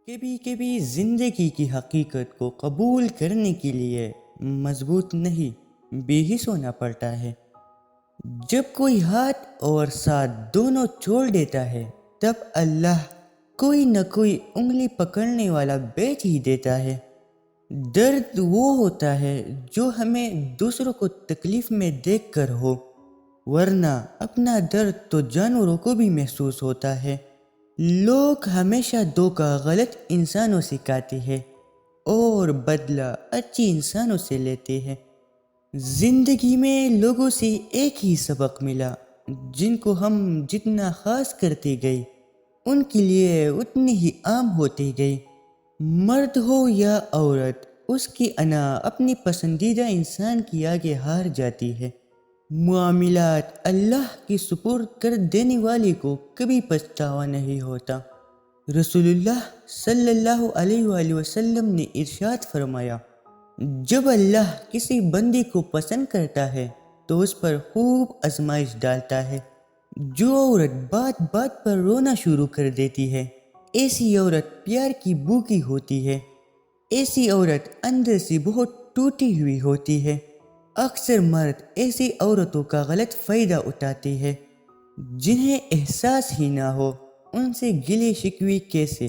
کبھی کبھی زندگی کی حقیقت کو قبول کرنے کے لیے مضبوط نہیں بے حس ہونا پڑتا ہے۔ جب کوئی ہاتھ اور ساتھ دونوں چھوڑ دیتا ہے تب اللہ کوئی نہ کوئی انگلی پکڑنے والا بیچ ہی دیتا ہے۔ درد وہ ہوتا ہے جو ہمیں دوسروں کو تکلیف میں دیکھ کر ہو، ورنہ اپنا درد تو جانوروں کو بھی محسوس ہوتا ہے۔ لوگ ہمیشہ دھوکہ غلط انسانوں سے کھاتے ہیں اور بدلہ اچھی انسانوں سے لیتے ہیں۔ زندگی میں لوگوں سے ایک ہی سبق ملا، جن کو ہم جتنا خاص کرتے گئے ان کے لیے اتنی ہی عام ہوتے گئے۔ مرد ہو یا عورت، اس کی انا اپنی پسندیدہ انسان کی آگے ہار جاتی ہے۔ معاملات اللہ کی سپرد کر دینے والے کو کبھی پچھتاوا نہیں ہوتا۔ رسول اللہ صلی اللہ علیہ وآلہ وسلم نے ارشاد فرمایا، جب اللہ کسی بندے کو پسند کرتا ہے تو اس پر خوب آزمائش ڈالتا ہے۔ جو عورت بات بات پر رونا شروع کر دیتی ہے، ایسی عورت پیار کی بھوکی ہوتی ہے۔ ایسی عورت اندر سے بہت ٹوٹی ہوئی ہوتی ہے۔ اکثر مرد ایسی عورتوں کا غلط فائدہ اٹھاتے ہیں، جنہیں احساس ہی نہ ہو ان سے گلے شکوے کیسے